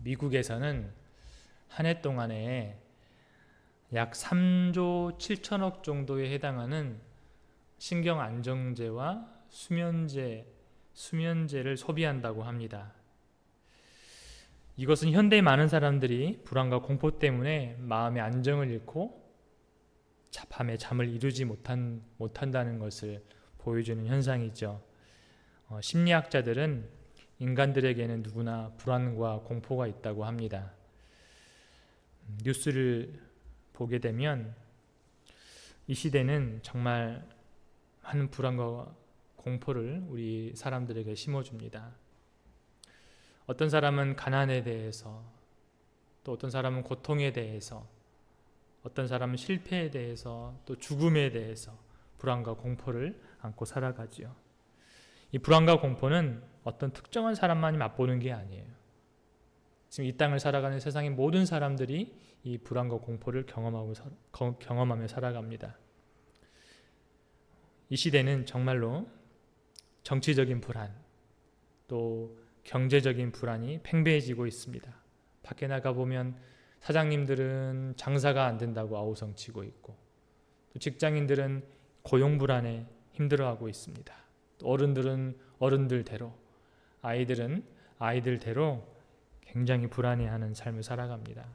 미국에서는 한 해 동안에 약 3조 7천억 정도에 해당하는 신경안정제와 수면제를 소비한다고 합니다. 이것은 현대의 많은 사람들이 불안과 공포 때문에 마음의 안정을 잃고 밤에 잠을 이루지 못한다는 것을 보여주는 현상이죠. 심리학자들은 인간들에게는 누구나 불안과 공포가 있다고 합니다. 뉴스를 보게 되면 이 시대는 정말 많은 불안과 공포를 우리 사람들에게 심어줍니다. 어떤 사람은 가난에 대해서, 또 어떤 사람은 고통에 대해서, 어떤 사람은 실패에 대해서, 또 죽음에 대해서 불안과 공포를 안고 살아가지요. 이 불안과 공포는 어떤 특정한 사람만이 맛보는 게 아니에요. 지금 이 땅을 살아가는 세상의 모든 사람들이 이 불안과 공포를 경험하며 살아갑니다. 이 시대는 정말로 정치적인 불안, 또 경제적인 불안이 팽배해지고 있습니다. 밖에 나가보면 사장님들은 장사가 안 된다고 아우성치고 있고, 또 직장인들은 고용 불안에 힘들어하고 있습니다. 또 어른들은 어른들대로, 아이들은 아이들대로 굉장히 불안해하는 삶을 살아갑니다.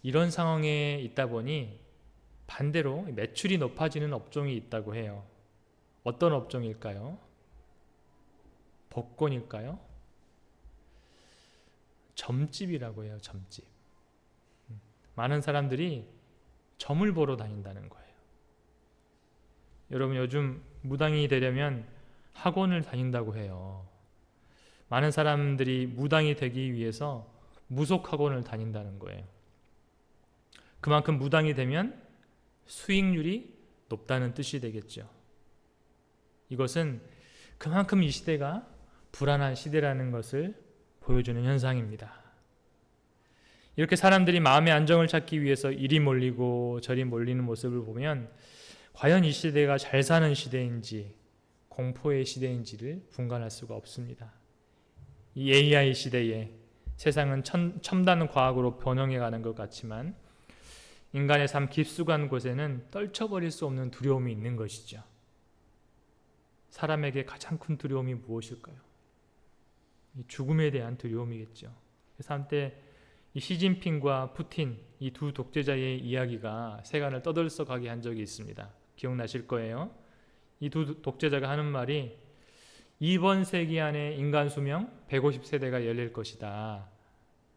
이런 상황에 있다 보니 반대로 매출이 높아지는 업종이 있다고 해요. 어떤 업종일까요? 복권일까요? 점집이라고 해요. 점집. 많은 사람들이 점을 보러 다닌다는 거예요. 여러분, 요즘 무당이 되려면 학원을 다닌다고 해요. 많은 사람들이 무당이 되기 위해서 무속학원을 다닌다는 거예요. 그만큼 무당이 되면 수익률이 높다는 뜻이 되겠죠. 이것은 그만큼 이 시대가 불안한 시대라는 것을 보여주는 현상입니다. 이렇게 사람들이 마음의 안정을 찾기 위해서 이리 몰리고 저리 몰리는 모습을 보면 과연 이 시대가 잘 사는 시대인지 공포의 시대인지를 분간할 수가 없습니다. 이 AI 시대에 세상은 첨단 과학으로 변형해가는 것 같지만 인간의 삶 깊숙한 곳에는 떨쳐버릴 수 없는 두려움이 있는 것이죠. 사람에게 가장 큰 두려움이 무엇일까요? 이 죽음에 대한 두려움이겠죠. 그래서 한때 이 시진핑과 푸틴, 이 두 독재자의 이야기가 세간을 떠들썩하게 한 적이 있습니다. 기억나실 거예요. 이 두 독재자가 하는 말이 이번 세기 안에 인간 수명 150세대가 열릴 것이다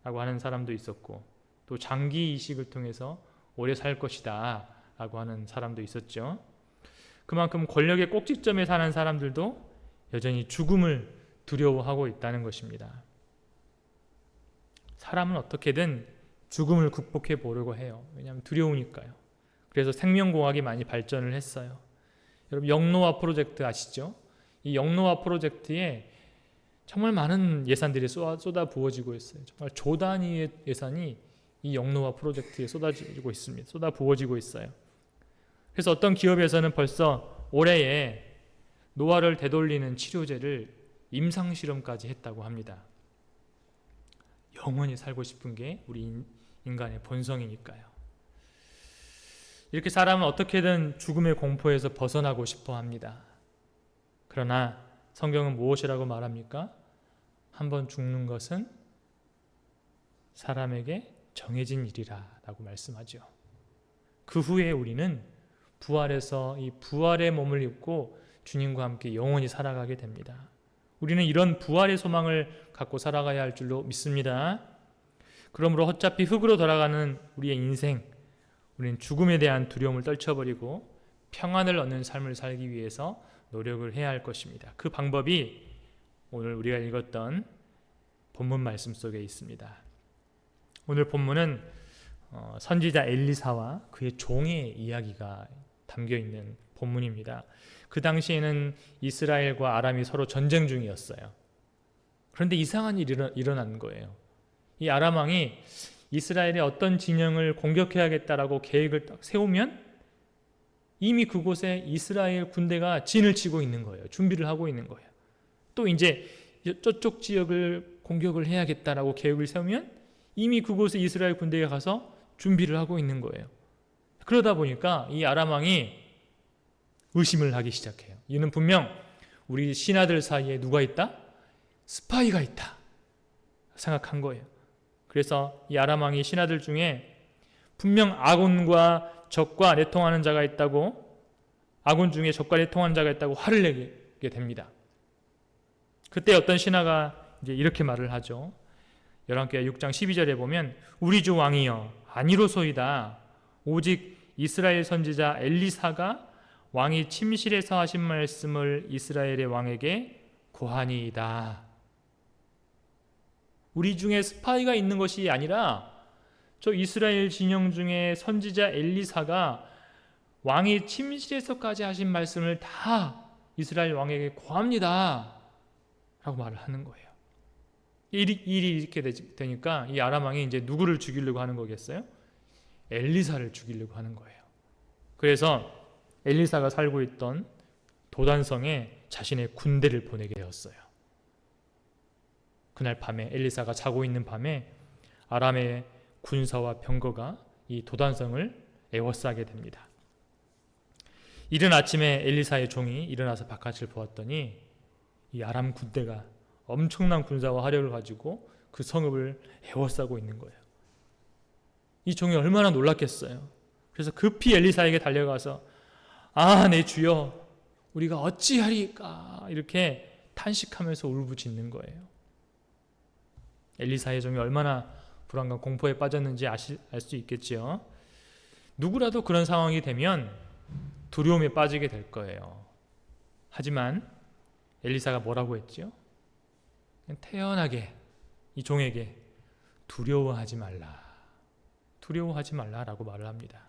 라고 하는 사람도 있었고, 또 장기 이식을 통해서 오래 살 것이다 라고 하는 사람도 있었죠. 그만큼 권력의 꼭지점에 사는 사람들도 여전히 죽음을 두려워하고 있다는 것입니다. 사람은 어떻게든 죽음을 극복해 보려고 해요. 왜냐하면 두려우니까요. 그래서 생명공학이 많이 발전을 했어요. 여러분, 영노화 프로젝트 아시죠? 이 영노화 프로젝트에 정말 많은 예산들이 쏟아 부어지고 있어요. 정말 조 단위의 예산이 이 영노화 프로젝트에 쏟아지고 있습니다. 쏟아 부어지고 있어요. 그래서 어떤 기업에서는 벌써 올해에 노화를 되돌리는 치료제를 임상실험까지 했다고 합니다. 영원히 살고 싶은 게 우리 인간의 본성이니까요. 이렇게 사람은 어떻게든 죽음의 공포에서 벗어나고 싶어 합니다. 그러나 성경은 무엇이라고 말합니까? 한번 죽는 것은 사람에게 정해진 일이라 라고 말씀하죠. 그 후에 우리는 부활해서 이 부활의 몸을 입고 주님과 함께 영원히 살아가게 됩니다. 우리는 이런 부활의 소망을 갖고 살아가야 할 줄로 믿습니다. 그러므로 어차피 흙으로 돌아가는 우리의 인생, 우리는 죽음에 대한 두려움을 떨쳐버리고 평안을 얻는 삶을 살기 위해서 노력을 해야 할 것입니다. 그 방법이 오늘 우리가 읽었던 본문 말씀 속에 있습니다. 오늘 본문은 선지자 엘리사와 그의 종의 이야기가 담겨있는 본문입니다. 그 당시에는 이스라엘과 아람이 서로 전쟁 중이었어요. 그런데 이상한 일이 일어난 거예요. 이 아람 왕이 이스라엘의 어떤 진영을 공격해야겠다라고 계획을 딱 세우면 이미 그곳에 이스라엘 군대가 진을 치고 있는 거예요. 준비를 하고 있는 거예요. 또 이제 저쪽 지역을 공격을 해야겠다라고 계획을 세우면 이미 그곳에 이스라엘 군대가 가서 준비를 하고 있는 거예요. 그러다 보니까 이 아람 왕이 의심을 하기 시작해요. 이는 분명 우리 신하들 사이에 누가 있다? 스파이가 있다 생각한 거예요. 그래서 이 아람 왕이 신하들 중에 분명 아군과 적과 내통하는 자가 있다고, 아군 중에 적과 내통하는 자가 있다고 화를 내게 됩니다. 그때 어떤 신하가 이제 이렇게 말을 하죠. 열왕기하 6장 12절에 보면 우리 주 왕이여 아니로소이다. 오직 이스라엘 선지자 엘리사가 왕이 침실에서 하신 말씀을 이스라엘의 왕에게 고하니이다. 우리 중에 스파이가 있는 것이 아니라 저 이스라엘 진영 중에 선지자 엘리사가 왕이 침실에서까지 하신 말씀을 다 이스라엘 왕에게 고합니다 라고 말을 하는 거예요. 일이 이렇게 되니까 이 아람 왕이 이제 누구를 죽이려고 하는 거겠어요? 엘리사를 죽이려고 하는 거예요. 그래서 엘리사가 살고 있던 도단성에 자신의 군대를 보내게 되었어요. 그날 밤에 엘리사가 자고 있는 밤에 아람의 군사와 병거가 이 도단성을 에워싸게 됩니다. 이른 아침에 엘리사의 종이 일어나서 바깥을 보았더니 이 아람 군대가 엄청난 군사와 화력을 가지고 그 성읍을 에워싸고 있는 거예요. 이 종이 얼마나 놀랐겠어요. 그래서 급히 엘리사에게 달려가서 내 주여 우리가 어찌하리까 이렇게 탄식하면서 울부짖는 거예요. 엘리사의 종이 얼마나 불안과 공포에 빠졌는지 알 수 있겠지요. 누구라도 그런 상황이 되면 두려움에 빠지게 될 거예요. 하지만 엘리사가 뭐라고 했지요? 그냥 태연하게 이 종에게 두려워하지 말라라고 말을 합니다.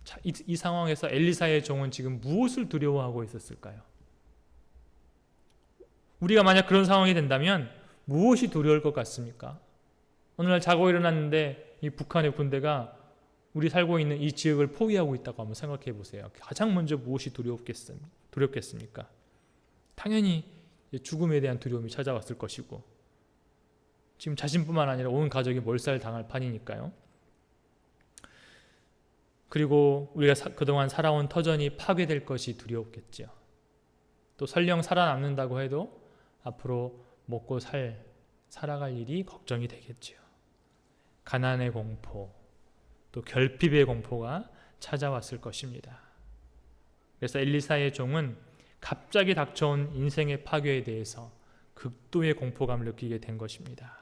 자, 이 상황에서 엘리사의 종은 지금 무엇을 두려워하고 있었을까요? 우리가 만약 그런 상황이 된다면 무엇이 두려울 것 같습니까? 어느 날 자고 일어났는데 이 북한의 군대가 우리 살고 있는 이 지역을 포위하고 있다고 한번 생각해 보세요. 가장 먼저 무엇이 두렵겠습니까? 당연히 죽음에 대한 두려움이 찾아왔을 것이고 지금 자신뿐만 아니라 온 가족이 몰살당할 판이니까요. 그리고 우리가 그동안 살아온 터전이 파괴될 것이 두려웠겠죠. 또 설령 살아남는다고 해도 앞으로 먹고 살아갈 일이 걱정이 되겠죠. 가난의 공포, 또 결핍의 공포가 찾아왔을 것입니다. 그래서 엘리사의 종은 갑자기 닥쳐온 인생의 파괴에 대해서 극도의 공포감을 느끼게 된 것입니다.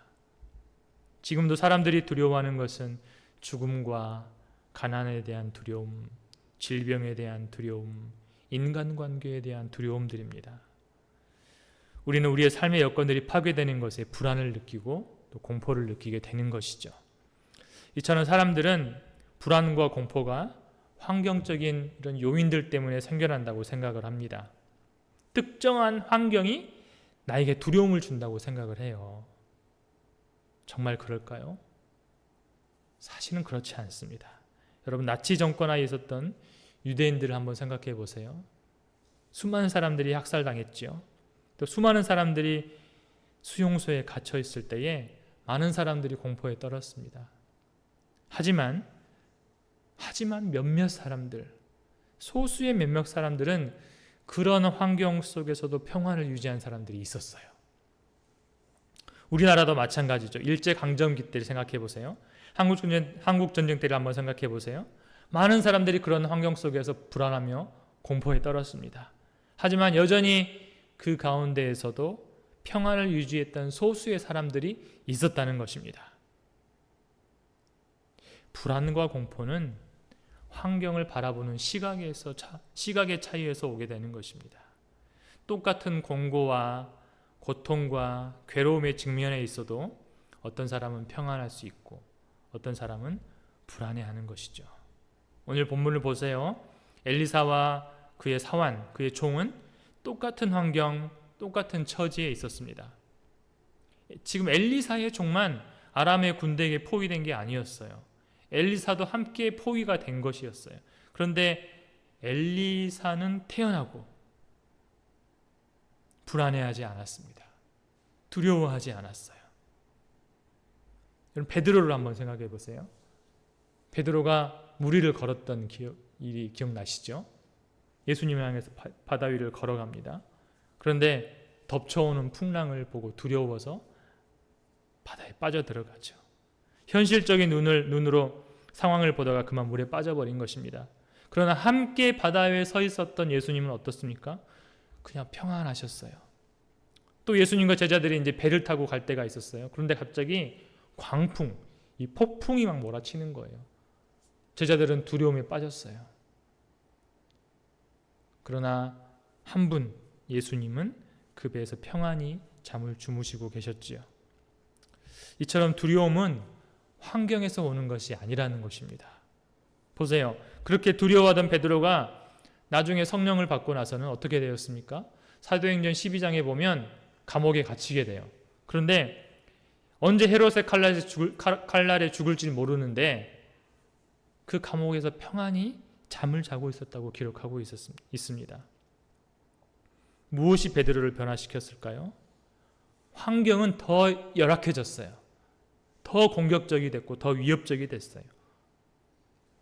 지금도 사람들이 두려워하는 것은 죽음과 가난에 대한 두려움, 질병에 대한 두려움, 인간관계에 대한 두려움들입니다. 우리는 우리의 삶의 여건들이 파괴되는 것에 불안을 느끼고 또 공포를 느끼게 되는 것이죠. 이처럼 사람들은 불안과 공포가 환경적인 이런 요인들 때문에 생겨난다고 생각을 합니다. 특정한 환경이 나에게 두려움을 준다고 생각을 해요. 정말 그럴까요? 사실은 그렇지 않습니다. 여러분, 나치 정권하에 있었던 유대인들을 한번 생각해 보세요. 수많은 사람들이 학살당했죠. 또 수많은 사람들이 수용소에 갇혀 있을 때에 많은 사람들이 공포에 떨었습니다. 하지만 몇몇 사람들, 소수의 몇몇 사람들은 그런 환경 속에서도 평화를 유지한 사람들이 있었어요. 우리나라도 마찬가지죠. 일제강점기 때를 생각해 보세요. 한국전쟁 때를 한번 생각해 보세요. 많은 사람들이 그런 환경 속에서 불안하며 공포에 떨었습니다. 하지만 여전히 그 가운데에서도 평화를 유지했던 소수의 사람들이 있었다는 것입니다. 불안과 공포는 환경을 바라보는 시각의 차이에서 오게 되는 것입니다. 똑같은 공고와 고통과 괴로움의 직면에 있어도 어떤 사람은 평안할 수 있고 어떤 사람은 불안해하는 것이죠. 오늘 본문을 보세요. 엘리사와 그의 사환, 그의 종은 똑같은 환경, 똑같은 처지에 있었습니다. 지금 엘리사의 종만 아람의 군대에게 포위된 게 아니었어요. 엘리사도 함께 포위가 된 것이었어요. 그런데 엘리사는 태어나고 불안해하지 않았습니다. 두려워하지 않았어요. 여러분, 베드로를 한번 생각해 보세요. 베드로가 무리를 걸었던 일이 기억나시죠? 예수님을 향해서 바다 위를 걸어갑니다. 그런데 덮쳐오는 풍랑을 보고 두려워서 바다에 빠져들어가죠. 현실적인 눈으로 상황을 보다가 그만 물에 빠져버린 것입니다. 그러나 함께 바다 위에 서 있었던 예수님은 어떻습니까? 그냥 평안하셨어요. 또 예수님과 제자들이 이제 배를 타고 갈 때가 있었어요. 그런데 갑자기 광풍, 이 폭풍이 막 몰아치는 거예요. 제자들은 두려움에 빠졌어요. 그러나 한 분, 예수님은 그 배에서 평안히 잠을 주무시고 계셨지요. 이처럼 두려움은 환경에서 오는 것이 아니라는 것입니다. 보세요. 그렇게 두려워하던 베드로가 나중에 성령을 받고 나서는 어떻게 되었습니까? 사도행전 12장에 보면 감옥에 갇히게 돼요. 그런데 언제 헤롯의 칼날에 죽을지 모르는데 그 감옥에서 평안히 잠을 자고 있었다고 기록하고 있습니다. 무엇이 베드로를 변화시켰을까요? 환경은 더 열악해졌어요. 더 공격적이 됐고 더 위협적이 됐어요.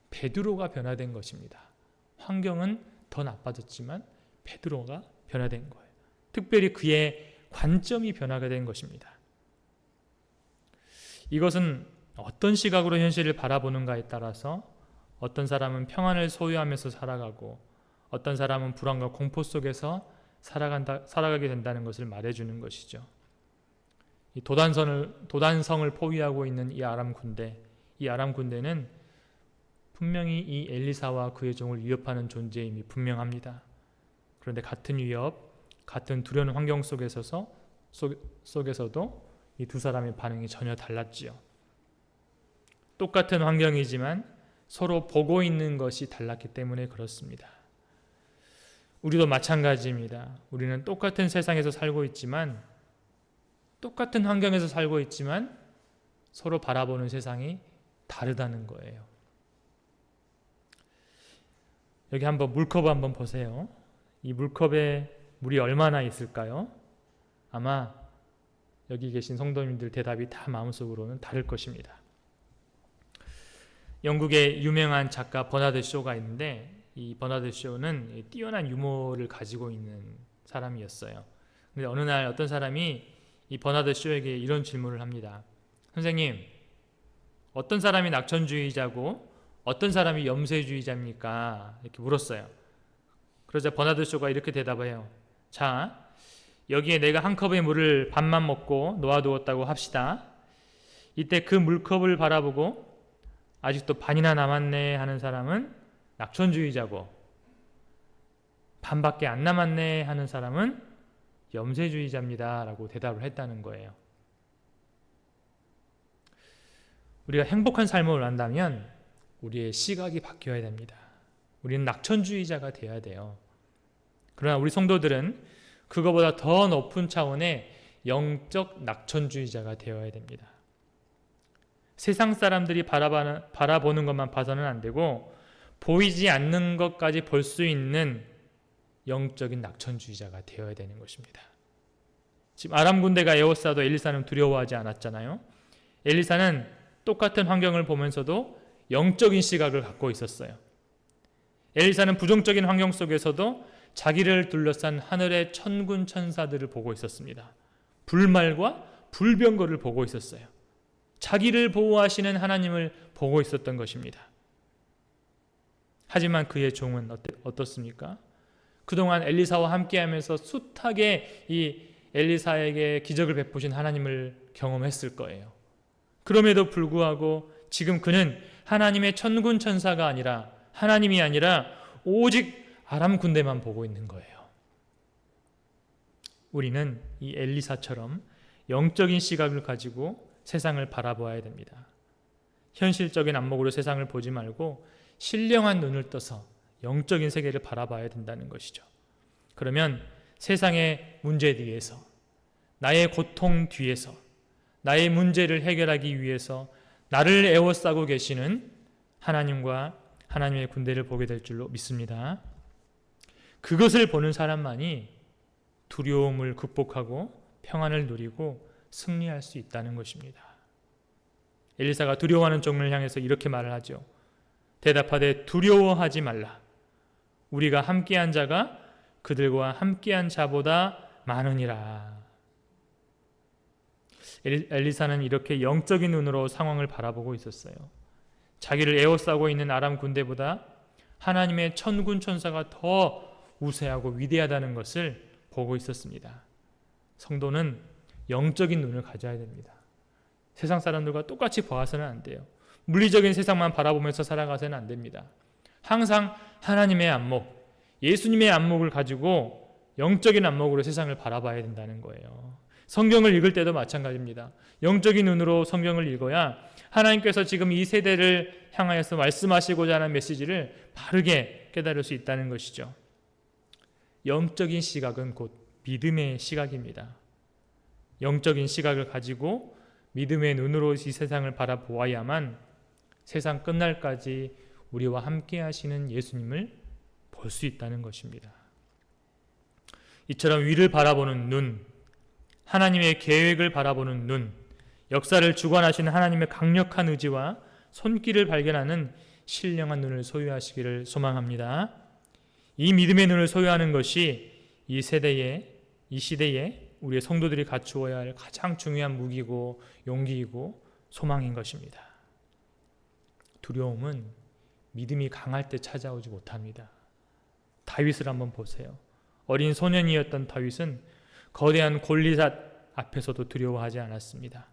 베드로가 변화된 것입니다. 환경은 더 나빠졌지만 베드로가 변화된 거예요. 특별히 그의 관점이 변화가 된 것입니다. 이것은 어떤 시각으로 현실을 바라보는가에 따라서 어떤 사람은 평안을 소유하면서 살아가고 어떤 사람은 불안과 공포 속에서 살아가게 된다는 것을 말해주는 것이죠. 이 도단성을 포위하고 있는 이 아람 군대는 분명히 이 엘리사와 그의 종을 위협하는 존재임이 분명합니다. 그런데 같은 위협, 같은 두려운 환경 속에서도 이 두 사람의 반응이 전혀 달랐지요. 똑같은 환경이지만 서로 보고 있는 것이 달랐기 때문에 그렇습니다. 우리도 마찬가지입니다. 우리는 똑같은 세상에서 살고 있지만, 똑같은 환경에서 살고 있지만 서로 바라보는 세상이 다르다는 거예요. 여기 한번 물컵 한번 보세요. 이 물컵에 물이 얼마나 있을까요? 아마 여기 계신 성도님들 대답이 다 마음속으로는 다를 것입니다. 영국의 유명한 작가 버나드 쇼가 있는데 이 버나드 쇼는 뛰어난 유머를 가지고 있는 사람이었어요. 근데 어느 날 어떤 사람이 이 버나드 쇼에게 이런 질문을 합니다. 선생님, 어떤 사람이 낙천주의자고 어떤 사람이 염세주의자입니까? 이렇게 물었어요. 그러자 버나드 쇼가 이렇게 대답해요. 자, 여기에 내가 한 컵의 물을 반만 먹고 놓아두었다고 합시다. 이때 그 물컵을 바라보고 아직도 반이나 남았네 하는 사람은 낙천주의자고, 반밖에 안 남았네 하는 사람은 염세주의자입니다 라고 대답을 했다는 거예요. 우리가 행복한 삶을 원한다면 우리의 시각이 바뀌어야 됩니다. 우리는 낙천주의자가 되어야 돼요. 그러나 우리 성도들은 그거보다 더 높은 차원의 영적 낙천주의자가 되어야 됩니다. 세상 사람들이 바라보는 것만 봐서는 안 되고 보이지 않는 것까지 볼 수 있는 영적인 낙천주의자가 되어야 되는 것입니다. 지금 아람 군대가 에워싸도 엘리사는 두려워하지 않았잖아요. 엘리사는 똑같은 환경을 보면서도 영적인 시각을 갖고 있었어요. 엘리사는 부정적인 환경 속에서도 자기를 둘러싼 하늘의 천군 천사들을 보고 있었습니다. 불말과 불병거를 보고 있었어요. 자기를 보호하시는 하나님을 보고 있었던 것입니다. 하지만 그의 종은 어떻습니까? 그동안 엘리사와 함께하면서 숱하게 이 엘리사에게 기적을 베푸신 하나님을 경험했을 거예요. 그럼에도 불구하고 지금 그는 하나님의 천군 천사가 아니라, 하나님이 아니라 오직 아람 군대만 보고 있는 거예요. 우리는 이 엘리사처럼 영적인 시각을 가지고 세상을 바라보아야 됩니다. 현실적인 안목으로 세상을 보지 말고 신령한 눈을 떠서 영적인 세계를 바라봐야 된다는 것이죠. 그러면 세상의 문제 뒤에서, 나의 고통 뒤에서, 나의 문제를 해결하기 위해서 나를 에워싸고 계시는 하나님과 하나님의 군대를 보게 될 줄로 믿습니다. 그것을 보는 사람만이 두려움을 극복하고 평안을 누리고 승리할 수 있다는 것입니다. 엘리사가 두려워하는 종을 향해서 이렇게 말을 하죠. 대답하되 두려워하지 말라. 우리가 함께한 자가 그들과 함께한 자보다 많으니라. 엘리사는 이렇게 영적인 눈으로 상황을 바라보고 있었어요. 자기를 에워싸고 있는 아람 군대보다 하나님의 천군 천사가 더 우세하고 위대하다는 것을 보고 있었습니다. 성도는 영적인 눈을 가져야 됩니다. 세상 사람들과 똑같이 보아서는 안 돼요. 물리적인 세상만 바라보면서 살아가서는 안 됩니다. 항상 하나님의 안목, 예수님의 안목을 가지고 영적인 안목으로 세상을 바라봐야 된다는 거예요. 성경을 읽을 때도 마찬가지입니다. 영적인 눈으로 성경을 읽어야 하나님께서 지금 이 세대를 향하여서 말씀하시고자 하는 메시지를 바르게 깨달을 수 있다는 것이죠. 영적인 시각은 곧 믿음의 시각입니다. 영적인 시각을 가지고 믿음의 눈으로 이 세상을 바라보아야만 세상 끝날까지 우리와 함께 하시는 예수님을 볼 수 있다는 것입니다. 이처럼 위를 바라보는 눈, 하나님의 계획을 바라보는 눈, 역사를 주관하시는 하나님의 강력한 의지와 손길을 발견하는 신령한 눈을 소유하시기를 소망합니다. 이 믿음의 눈을 소유하는 것이 이 시대에 우리의 성도들이 갖추어야 할 가장 중요한 무기고 용기이고 소망인 것입니다. 두려움은 믿음이 강할 때 찾아오지 못합니다. 다윗을 한번 보세요. 어린 소년이었던 다윗은 거대한 골리앗 앞에서도 두려워하지 않았습니다.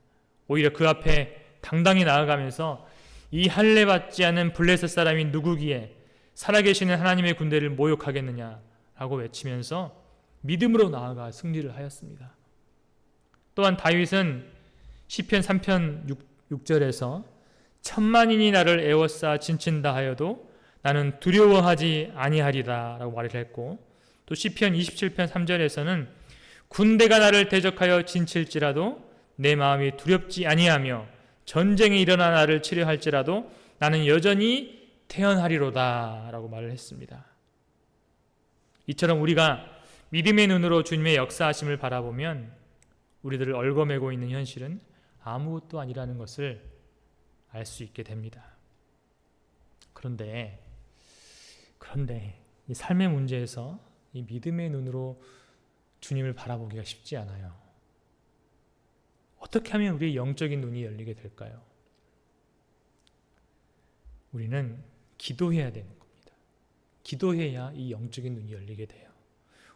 오히려 그 앞에 당당히 나아가면서 이 할례 받지 않은 블레셋 사람이 누구기에 살아계시는 하나님의 군대를 모욕하겠느냐라고 외치면서 믿음으로 나아가 승리를 하였습니다. 또한 다윗은 시편 3편 6절에서 천만인이 나를 에워싸 진친다 하여도 나는 두려워하지 아니하리라 라고 말을 했고, 또 시편 27편 3절에서는 군대가 나를 대적하여 진칠지라도 내 마음이 두렵지 아니하며 전쟁이 일어나 나를 치료할지라도 나는 여전히 태어나리로다 라고 말을 했습니다. 이처럼 우리가 믿음의 눈으로 주님의 역사하심을 바라보면 우리들을 얽어매고 있는 현실은 아무것도 아니라는 것을 알 수 있게 됩니다. 그런데 이 삶의 문제에서 이 믿음의 눈으로 주님을 바라보기가 쉽지 않아요. 어떻게 하면 우리의 영적인 눈이 열리게 될까요? 우리는 기도해야 되는 겁니다. 기도해야 이 영적인 눈이 열리게 돼요.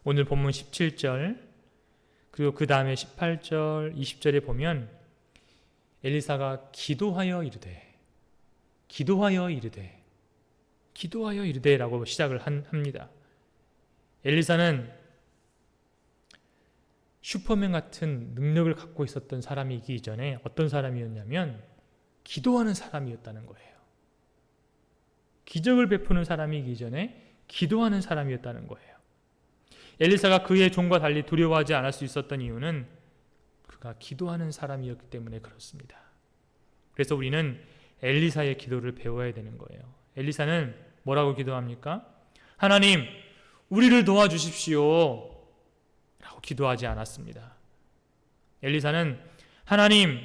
오늘 본문 17절 그리고 그 다음에 18절 20절에 보면 엘리사가 기도하여 이르되 라고 시작을 합니다. 엘리사는 슈퍼맨 같은 능력을 갖고 있었던 사람이기 전에 어떤 사람이었냐면 기도하는 사람이었다는 거예요. 기적을 베푸는 사람이기 전에 기도하는 사람이었다는 거예요. 엘리사가 그의 종과 달리 두려워하지 않을 수 있었던 이유는 그가 기도하는 사람이었기 때문에 그렇습니다. 그래서 우리는 엘리사의 기도를 배워야 되는 거예요. 엘리사는 뭐라고 기도합니까? 하나님, 우리를 도와주십시오 라고 기도하지 않았습니다. 엘리사는 하나님,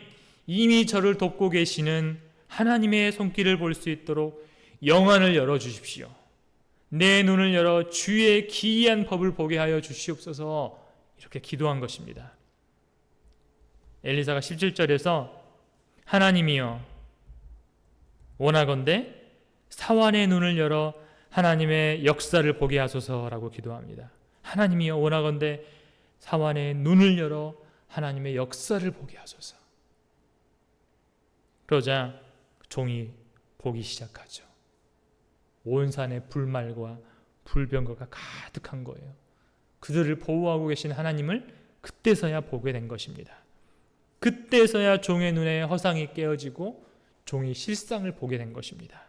이미 저를 돕고 계시는 하나님의 손길을 볼 수 있도록 영안을 열어주십시오. 내 눈을 열어 주의 기이한 법을 보게 하여 주시옵소서 이렇게 기도한 것입니다. 엘리사가 17절에서 하나님이여 원하건대 사환의 눈을 열어 하나님의 역사를 보게 하소서라고 기도합니다. 하나님이여 원하건대 사환의 눈을 열어 하나님의 역사를 보게 하소서. 그러자 종이 보기 시작하죠. 온 산에 불말과 불병거가 가득한 거예요. 그들을 보호하고 계신 하나님을 그때서야 보게 된 것입니다. 그때서야 종의 눈에 허상이 깨어지고 종이 실상을 보게 된 것입니다.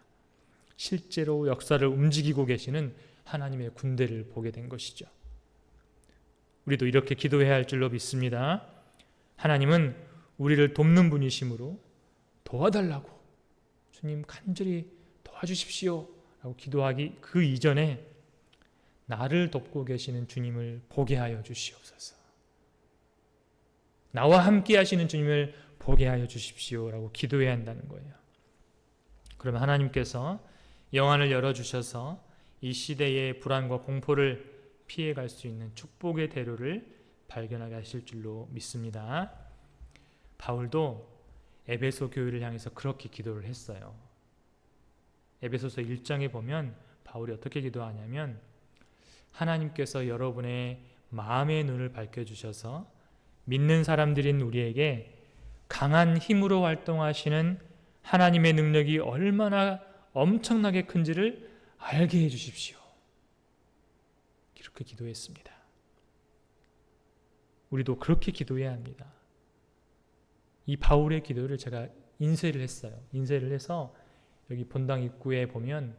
실제로 역사를 움직이고 계시는 하나님의 군대를 보게 된 것이죠. 우리도 이렇게 기도해야 할 줄로 믿습니다. 하나님은 우리를 돕는 분이시므로 도와달라고 주님 간절히 도와주십시오 라고 기도하기 그 이전에 나를 돕고 계시는 주님을 보게 하여 주시옵소서. 나와 함께 하시는 주님을 보게 하여 주십시오라고 기도해야 한다는 거예요. 그러면 하나님께서 영안을 열어주셔서 이 시대의 불안과 공포를 피해갈 수 있는 축복의 대로를 발견하게 하실 줄로 믿습니다. 바울도 에베소 교회를 향해서 그렇게 기도를 했어요. 에베소서 1장에 보면 바울이 어떻게 기도하냐면 하나님께서 여러분의 마음의 눈을 밝혀주셔서 믿는 사람들인 우리에게 강한 힘으로 활동하시는 하나님의 능력이 얼마나 엄청나게 큰지를 알게 해주십시오. 이렇게 기도했습니다. 우리도 그렇게 기도해야 합니다. 이 바울의 기도를 제가 인쇄를 했어요. 인쇄를 해서 여기 본당 입구에 보면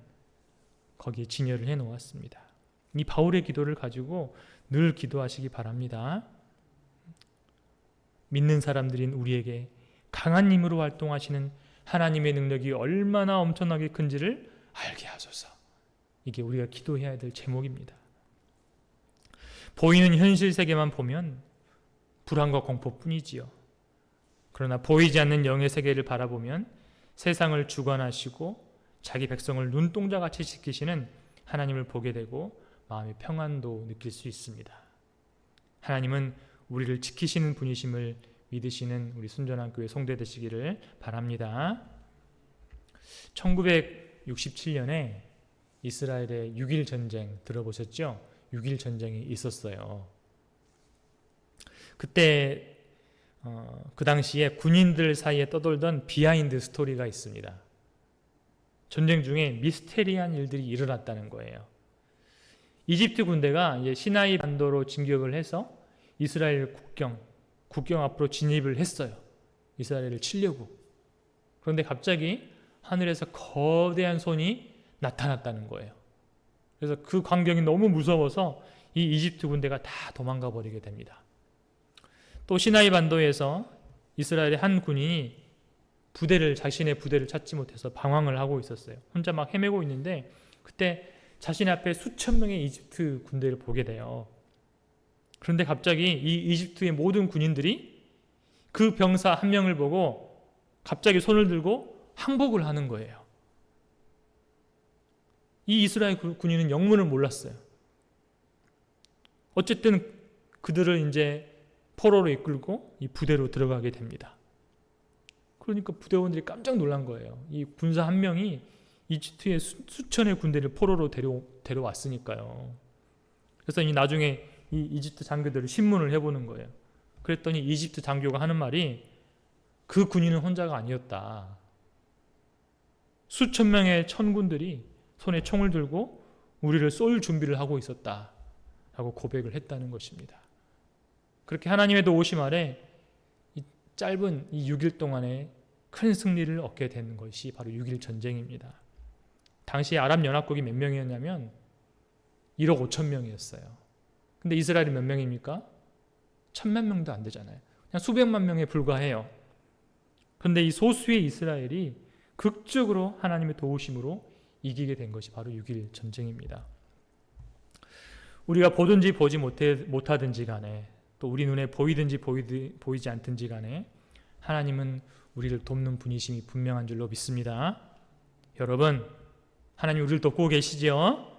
거기에 진열을 해 놓았습니다. 이 바울의 기도를 가지고 늘 기도하시기 바랍니다. 믿는 사람들인 우리에게 강한 힘으로 활동하시는 하나님의 능력이 얼마나 엄청나게 큰지를 알게 하소서. 이게 우리가 기도해야 될 제목입니다. 보이는 현실 세계만 보면 불안과 공포뿐이지요. 그러나 보이지 않는 영의 세계를 바라보면 세상을 주관하시고 자기 백성을 눈동자같이 지키시는 하나님을 보게 되고 마음의 평안도 느낄 수 있습니다. 하나님은 우리를 지키시는 분이심을 믿으시는 우리 순전한 교회 성도 되시기를 바랍니다. 1967년에 이스라엘의 6.1 전쟁 들어보셨죠? 6.1 전쟁이 있었어요. 그때 그 당시에 군인들 사이에 떠돌던 비하인드 스토리가 있습니다. 전쟁 중에 미스테리한 일들이 일어났다는 거예요. 이집트 군대가 이제 시나이 반도로 진격을 해서 이스라엘 국경 앞으로 진입을 했어요. 이스라엘을 치려고. 그런데 갑자기 하늘에서 거대한 손이 나타났다는 거예요. 그래서 그 광경이 너무 무서워서 이 이집트 군대가 다 도망가 버리게 됩니다. 또 시나이 반도에서 이스라엘의 한 군인이 자신의 부대를 찾지 못해서 방황을 하고 있었어요. 혼자 막 헤매고 있는데 그때 자신 앞에 수천 명의 이집트 군대를 보게 돼요. 그런데 갑자기 이 이집트의 모든 군인들이 그 병사 한 명을 보고 갑자기 손을 들고 항복을 하는 거예요. 이 이스라엘 군인은 영문을 몰랐어요. 어쨌든 그들을 이제 포로로 이끌고 이 부대로 들어가게 됩니다. 그러니까 부대원들이 깜짝 놀란 거예요. 이 군사 한 명이 이집트의 수천의 군대를 포로로 데려왔으니까요. 그래서 나중에 이 이집트 장교들을 신문을 해보는 거예요. 그랬더니 이집트 장교가 하는 말이 그 군인은 혼자가 아니었다. 수천 명의 천군들이 손에 총을 들고 우리를 쏠 준비를 하고 있었다 라고 고백을 했다는 것입니다. 그렇게 하나님의 도우심 아래 이 짧은 이 6일 동안에 큰 승리를 얻게 되는 것이 바로 6.1 전쟁입니다. 당시 아랍연합국이 몇 명이었냐면 1억 5천 명이었어요. 근데 이스라엘이 몇 명입니까? 1,000만 명도 안 되잖아요. 그냥 수백만 명에 불과해요. 그런데 이 소수의 이스라엘이 극적으로 하나님의 도우심으로 이기게 된 것이 바로 6.1 전쟁입니다. 우리가 보든지 보지 못하든지 간에 또 우리 눈에 보이든지 보이지 않든지 간에 하나님은 우리를 돕는 분이심이 분명한 줄로 믿습니다. 여러분, 하나님 우리를 돕고 계시죠?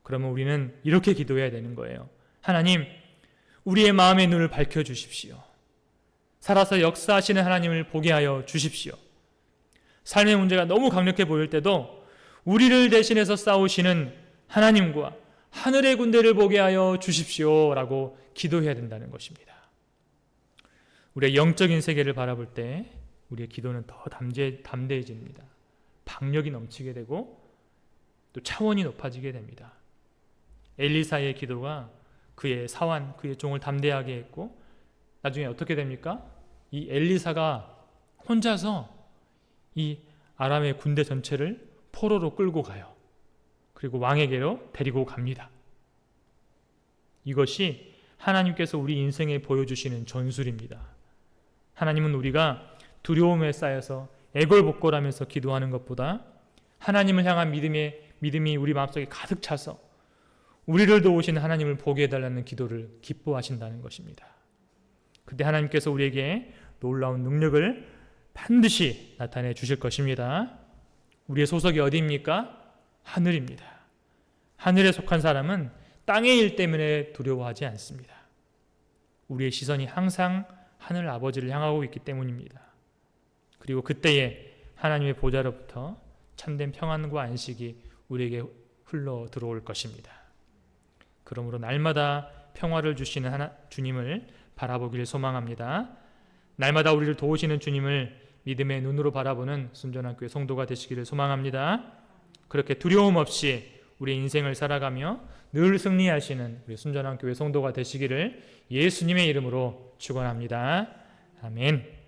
그러면 우리는 이렇게 기도해야 되는 거예요. 하나님, 우리의 마음의 눈을 밝혀주십시오. 살아서 역사하시는 하나님을 보게 하여 주십시오. 삶의 문제가 너무 강력해 보일 때도 우리를 대신해서 싸우시는 하나님과 하늘의 군대를 보게 하여 주십시오 라고 기도해야 된다는 것입니다. 우리의 영적인 세계를 바라볼 때 우리의 기도는 더 담대해집니다. 박력이 넘치게 되고 또 차원이 높아지게 됩니다. 엘리사의 기도가 그의 사환, 그의 종을 담대하게 했고 나중에 어떻게 됩니까? 이 엘리사가 혼자서 이 아람의 군대 전체를 포로로 끌고 가요. 그리고 왕에게로 데리고 갑니다. 이것이 하나님께서 우리 인생에 보여주시는 전술입니다. 하나님은 우리가 두려움에 쌓여서 애걸복걸하면서 기도하는 것보다 하나님을 향한 믿음이 우리 마음속에 가득 차서 우리를 도우시는 하나님을 보게 해달라는 기도를 기뻐하신다는 것입니다. 그때 하나님께서 우리에게 놀라운 능력을 반드시 나타내 주실 것입니다. 우리의 소속이 어디입니까? 하늘입니다. 하늘에 속한 사람은 땅의 일 때문에 두려워하지 않습니다. 우리의 시선이 항상 하늘 아버지를 향하고 있기 때문입니다. 그리고 그때에 하나님의 보좌로부터 참된 평안과 안식이 우리에게 흘러 들어올 것입니다. 그러므로 날마다 평화를 주시는 주님을 바라보기를 소망합니다. 날마다 우리를 도우시는 주님을 믿음의 눈으로 바라보는 순전한 교회 성도가 되시기를 소망합니다. 그렇게 두려움 없이 우리의 인생을 살아가며 늘 승리하시는 우리 순전한 교회 성도가 되시기를 예수님의 이름으로 축원합니다. 아멘.